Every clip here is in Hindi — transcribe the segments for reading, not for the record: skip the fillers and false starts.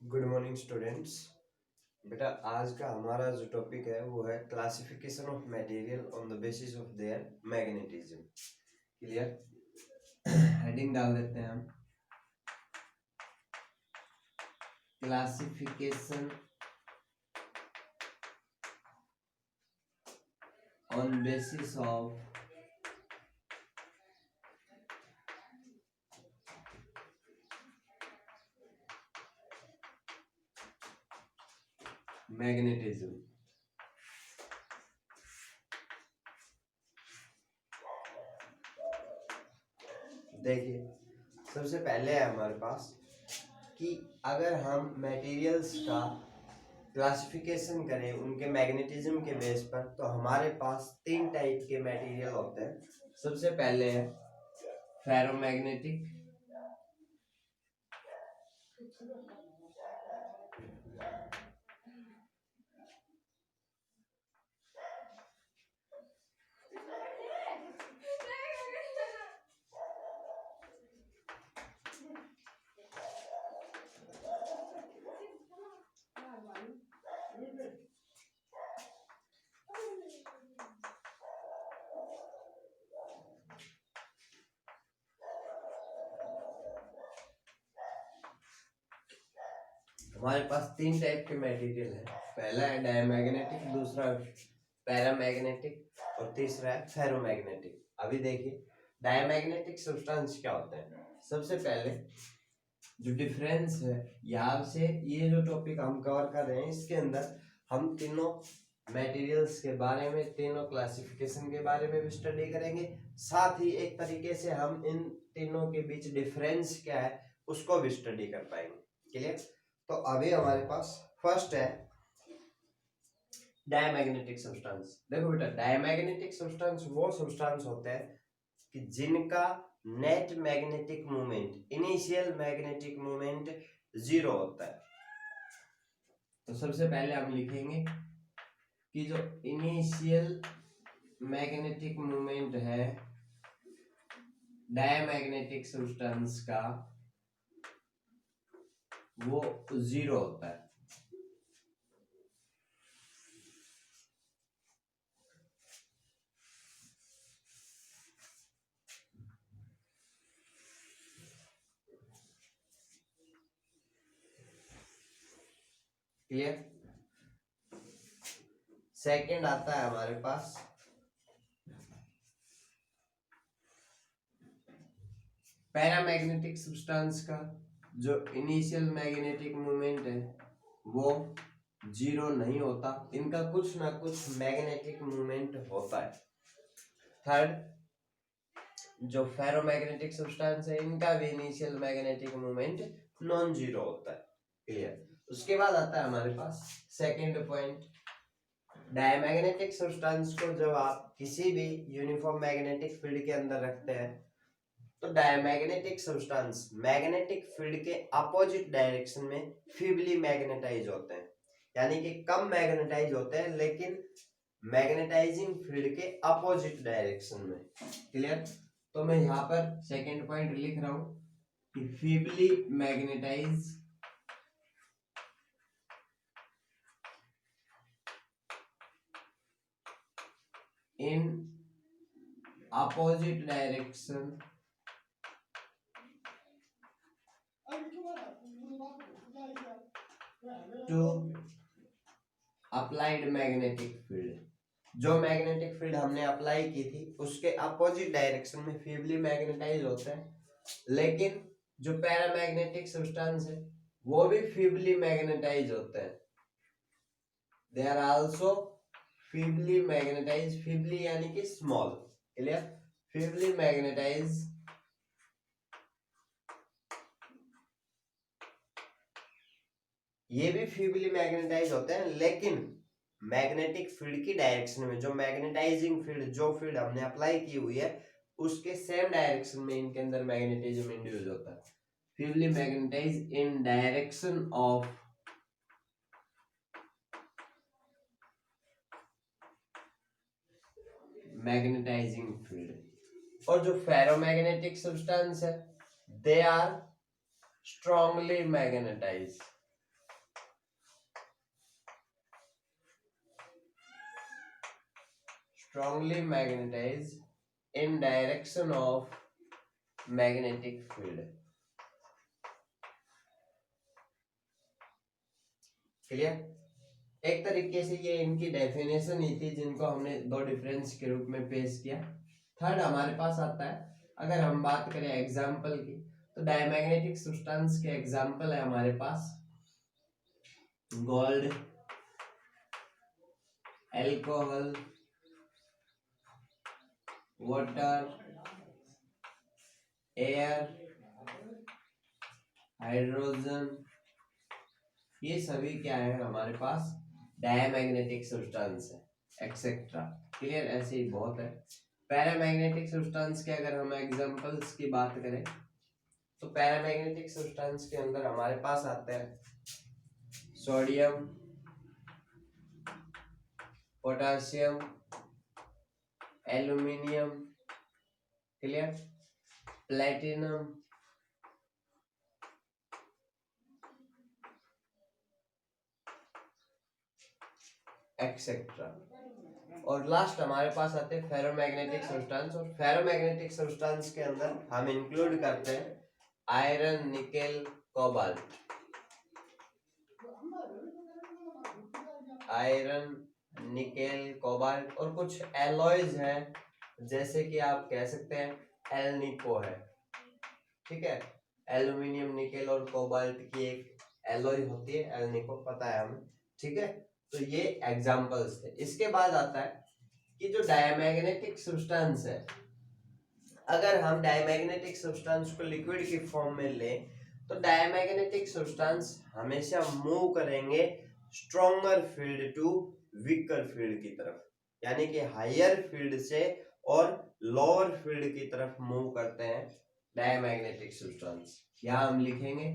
Good morning students. बेटा आज का हमारा जो टॉपिक है वो है classification of material on the basis of their magnetism. Clear. Heading डाल देते हैं हम, classification on basis of magnetism. देखिए, सबसे पहले है हमारे पास कि अगर हम मटेरियल्स का क्लासिफिकेशन करें उनके मैग्नेटिज्म के बेस पर, तो हमारे पास तीन टाइप के मटेरियल होते हैं। सबसे पहले है फेरोमैग्नेटिक, हमारे पास तीन टाइप के मटेरियल है। पहला है डायमैग्नेटिक, दूसरा पैरामैग्नेटिक और तीसरा है फेरोमैग्नेटिक। अभी देखिए डायमैग्नेटिक सब्सटेंस क्या होते हैं। सबसे पहले जो डिफरेंस है, यहाँ से ये जो टॉपिक हम कवर कर रहे हैं इसके अंदर हम तीनों मटेरियल्स के बारे में, तीनों क्लासिफिकेशन के बारे में भी स्टडी करेंगे। साथ ही एक तरीके से हम इन तीनों के बीच डिफरेंस क्या है उसको भी स्टडी कर पाएंगे। क्लियर। तो अभी हमारे पास फर्स्ट है डायमैग्नेटिक सब्सटेंस। देखो बेटा, डायमैग्नेटिक सब्सटेंस वो सब्सटेंस होते हैं कि जिनका net magnetic moment, initial magnetic moment zero होता है। तो सबसे पहले हम लिखेंगे कि जो इनिशियल मैग्नेटिक मोमेंट है डायमैग्नेटिक सब्सटेंस का, वो जीरो होता है। क्लियर। सेकंड आता है हमारे पास पैरामैग्नेटिक सब्सटेंस का, जो इनिशियल मैग्नेटिक मोमेंट है वो जीरो नहीं होता, इनका कुछ ना कुछ मैग्नेटिक मोमेंट होता है। थर्ड, जो फेरोमैग्नेटिक सब्सटेंस है इनका भी initial magnetic moment non zero होता है। क्लियर। उसके बाद आता है हमारे पास सेकंड पॉइंट, डायमैग्नेटिक सब्सटेंस को जब आप किसी भी यूनिफॉर्म मैग्नेटिक फील्ड के अंदर रखते हैं तो डायमैग्नेटिक सब्सटेंस मैग्नेटिक फील्ड के अपोजिट डायरेक्शन में फीबली मैग्नेटाइज होते हैं, यानी कि कम मैग्नेटाइज होते हैं लेकिन मैग्नेटाइजिंग फील्ड के अपोजिट डायरेक्शन में। क्लियर। तो मैं यहाँ पर सेकंड पॉइंट लिख रहा हूं कि feebly magnetize in opposite direction to applied magnetic field. जो मैग्नेटिक फील्ड हमने अप्लाई की थी उसके अपोजिट डायरेक्शन में फीबली मैग्नेटाइज होते हैं, लेकिन जो पैरामैग्नेटिक सब्सटेंस है वो भी फीबली मैग्नेटाइज होते हैं। They are also feebly magnetize, feebly यानी कि स्मॉल। क्लियर। फीबली मैग्नेटाइज ये भी फीबली मैग्नेटाइज होते हैं, लेकिन मैग्नेटिक फील्ड की डायरेक्शन में, जो मैग्नेटाइजिंग फील्ड, जो फील्ड हमने अप्लाई की हुई है उसके सेम डायरेक्शन में इनके अंदर मैग्नेटिज्म इंड्यूस होता है। Feebly magnetize in direction of magnetizing field. और जो फेरोमैग्नेटिक सब्सटेंस है they are strongly magnetize, strongly magnetized in direction of magnetic field. Clear? एक तरीके से ये इनकी डेफिनेशन ही थी जिनको हमने दो डिफरेंस के रूप में पेश किया। थर्ड हमारे पास आता है, अगर हम बात करें एग्जाम्पल की, तो डायमैग्नेटिक सब्सटेंस के एग्जाम्पल है हमारे पास gold, alcohol, water, air, hydrogen, ये सभी क्या है हमारे पास डायमैग्नेटिक सब्सटेंस है, एक्सेट्रा। क्लियर? ऐसे ही बहुत है। पैरामैग्नेटिक सब्सटेंस के अगर हम एग्जांपल्स की बात करें तो पैरामैग्नेटिक सब्सटेंस के अंदर हमारे पास आते हैं sodium, potassium, aluminium, clear, platinum, etcetera. और लास्ट हमारे पास आते हैं फेरोमैग्नेटिक सब्सटेंस, और फेरोमैग्नेटिक सब्सटेंस के अंदर हम इंक्लूड करते हैं iron, nickel, cobalt. Iron, nickel, cobalt और कुछ एलॉयज हैं, जैसे कि आप कह सकते हैं एलनिको है, ठीक है। एल्यूमिनियम, निकेल और कोबाल्ट की एक एलॉय होती है, एलनिको, पता है हमें, ठीक है। तो ये एग्जांपल्स थे। इसके बाद आता है कि जो डायमैग्नेटिक सब्सटेंस है, अगर हम डायमैग्नेटिक सब्सटेंस को लिक्विड की फॉर्म में लें तो डायमैग्नेटिक सब्सटेंस हमेशा मूव करेंगे stronger field to weaker field की तरफ, यानी कि हायर फील्ड से और लोअर फील्ड की तरफ मूव करते हैं डायमैग्नेटिक सब्सटेंस। यहां हम लिखेंगे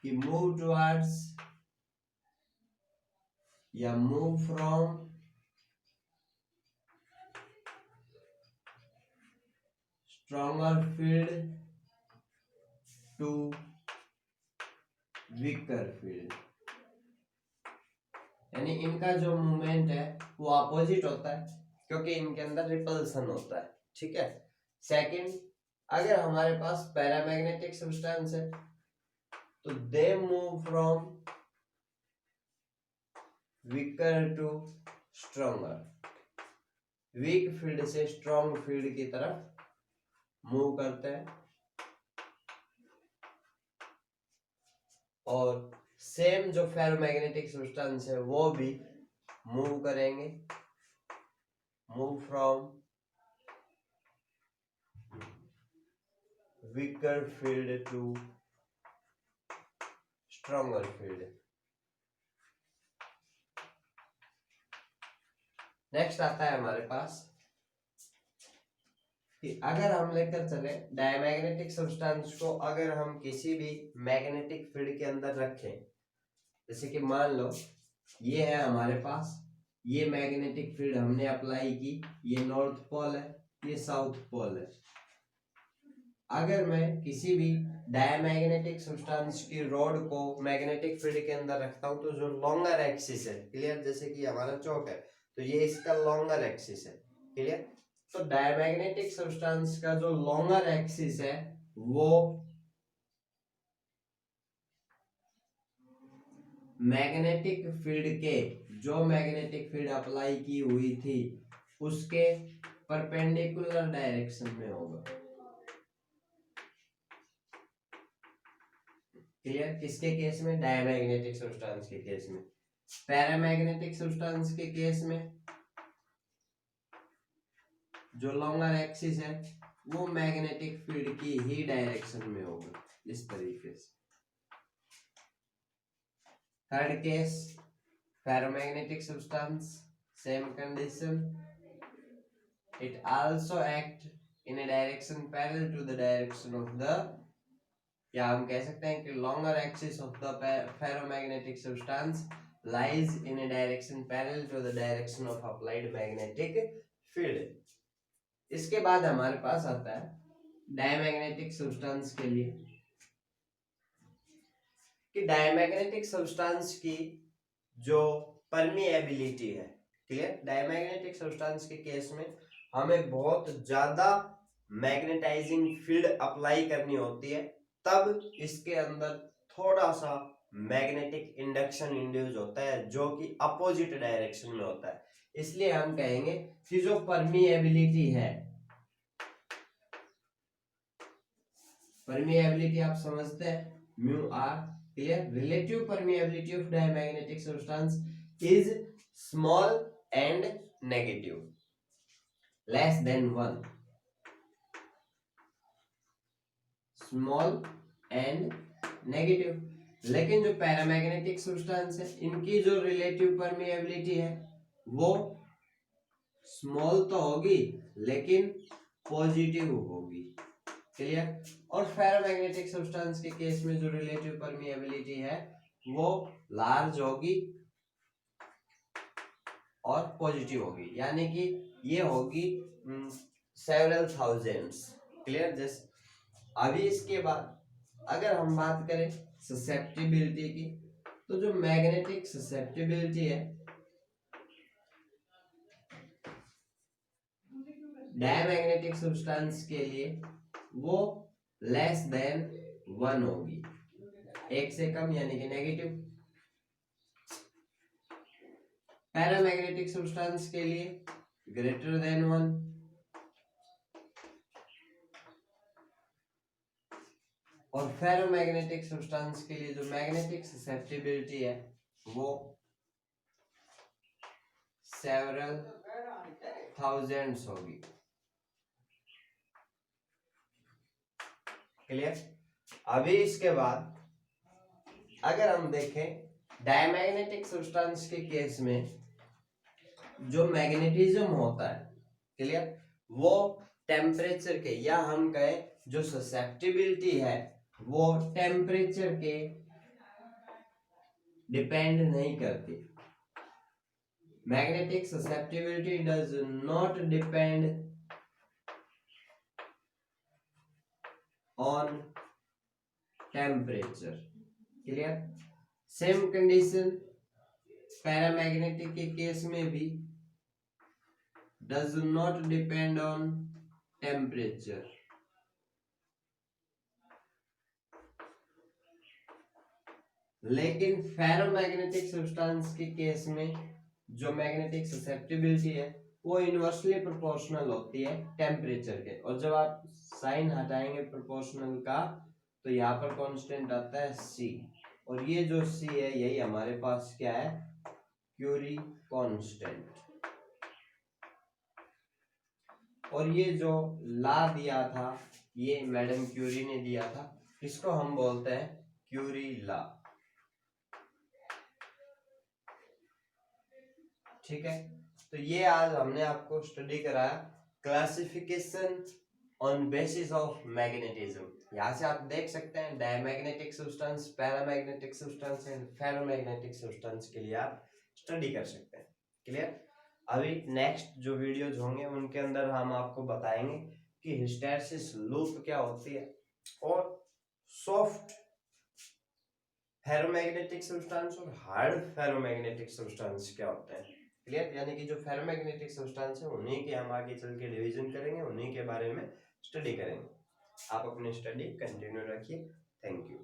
कि मूव टुवर्ड्स या move from stronger field to weaker field, यानी इनका जो मूवमेंट है वो अपोजिट होता है क्योंकि इनके अंदर रिपल्सन होता है, ठीक है। सेकंड, अगर हमारे पास पैरामैग्नेटिक सब्सटेंस है तो they move from weaker to stronger, weak field से स्ट्रॉन्ग फील्ड की तरफ मूव करते हैं। और सेम जो फेरोमैग्नेटिक सब्सटेंस है वो भी मूव करेंगे, move from weaker field to stronger field. Next आता है हमारे पास कि अगर हम लेकर चले डायमैग्नेटिक सब्सटेंस को, अगर हम किसी भी मैग्नेटिक फील्ड के अंदर रखें, जैसे कि मान लो ये है हमारे पास, ये मैग्नेटिक फील्ड हमने अप्लाई की, ये नॉर्थ पोल है, ये साउथ पोल है। अगर मैं किसी भी डायमैग्नेटिक सब्सटेंस की रॉड को मैग्नेटिक फील्ड के अंदर रखता हूं तो जो लॉन्गर एक्सिस है, क्लियर, जैसे कि हमारा चौक है तो ये इसका लॉन्गर एक्सिस है, क्लियर। तो डायमैग्नेटिक सब्सटेंस का जो लॉन्गर एक्सिस है वो मैग्नेटिक फील्ड के, जो मैग्नेटिक फील्ड अप्लाई की हुई थी उसके परपेंडिकुलर डायरेक्शन में होगा, क्लियर। किसके केस में? डायमैग्नेटिक सब्सटेंस के केस में। पैरामैग्नेटिक सब्सटेंस के केस में जो लॉन्गर एक्सिस है वो मैग्नेटिक फील्ड की ही डायरेक्शन में होगा, इस तरीके से। Third case, ferromagnetic substance, same condition, it also act in a direction parallel to the direction of the, या हम कह सकते हैं कि longer axis of the ferromagnetic substance lies in a direction parallel to the direction of applied magnetic field। इसके बाद हमारे पास आता है डायमैग्नेटिक सब्सटेंस के लिए कि डायमैग्नेटिक सब्सटेंस की जो परमिएबिलिटी है, क्लियर। डायमैग्नेटिक सब्सटेंस के केस में हमें बहुत ज्यादा मैग्नेटाइजिंग फील्ड अप्लाई करनी होती है, तब इसके अंदर थोड़ा सा मैग्नेटिक इंडक्शन इंड्यूस होता है जो कि अपोजिट डायरेक्शन में होता है। इसलिए हम कहेंगे कि जो परमिएबिलिटी है, परमिएबिलिटी आप समझते हैं, mu r, clear. Relative permeability of diamagnetic substance is small and negative, less than 1, small and negative. लेकिन जो पैरामैग्नेटिक सब्सटेंस है, इनकी जो रिलेटिव परमिएबिलिटी है वो स्मॉल तो होगी लेकिन पॉजिटिव होगी, क्लियर। और फेरोमैग्नेटिक सब्सटेंस के केस में जो रिलेटिव परमिएबिलिटी है वो लार्ज होगी और पॉजिटिव होगी, यानी कि ये होगी सेवरल थाउजेंड्स, क्लियर। जैसे अभी इसके बाद अगर हम बात करें ससेप्टिबिलिटी की, तो जो मैग्नेटिक ससेप्टिबिलिटी है डायमैग्नेटिक सब्सटेंस के लिए वो लेस देन 1 होगी, 1 से कम यानी कि नेगेटिव। पैरामैग्नेटिक सब्सटेंस के लिए ग्रेटर देन 1, और फेरोमैग्नेटिक सब्सटेंस के लिए जो मैग्नेटिक ससेप्टिबिलिटी है वो सेवरल थाउजेंड्स होगी, क्लियर। अभी इसके बाद अगर हम देखें डायमैग्नेटिक सब्सटेंस के केस में जो मैग्नेटिज्म होता है, क्लियर, वो टेम्परेचर के, या हम कहें जो ससेप्टिबिलिटी है वो टेम्परेचर के डिपेंड नहीं करती। Magnetic susceptibility does not depend on temperature, clear. Same condition paramagnetic के केस में भी does not depend on temperature. लेकिन फेरोमैग्नेटिक सब्सटेंस के केस में जो मैग्नेटिक ससेप्टिबिलिटी है वो इनवर्सली प्रोपोर्शनल होती है टेम्परेचर के, और जब आप साइन हटाएंगे प्रोपोर्शनल का तो यहाँ पर कांस्टेंट आता है C, और ये जो C है यही हमारे पास क्या है, क्यूरी कांस्टेंट। और ये जो ला दिया था ये मैडम क्यूरी ने दिया था, इसको हम बोलते हैं क्यूरी ला, ठीक है। तो ये आज हमने आपको स्टडी कराया classification on basis of magnetism. यहाँ से आप देख सकते हैं diamagnetic substance, paramagnetic substance and ferromagnetic substance के लिए आप स्टडी कर सकते हैं, क्लियर। अभी नेक्स्ट जो वीडियोज होंगे उनके अंदर हम आपको बताएंगे कि हिस्टैरिसीस लूप क्या होती है और सॉफ्ट फेरोमैग्नेटिक सब्सटेंस और हार्ड फेरोमैग्नेटिक सब्सटेंस क्या होते हैं, क्लियर। यानी कि जो फेरोमैग्नेटिक सब्सटेंस है उन्हीं के हम आगे चल के डिवीजन करेंगे, उन्हीं के बारे में स्टडी करेंगे। आप अपनी स्टडी कंटिन्यू रखिए। Thank you.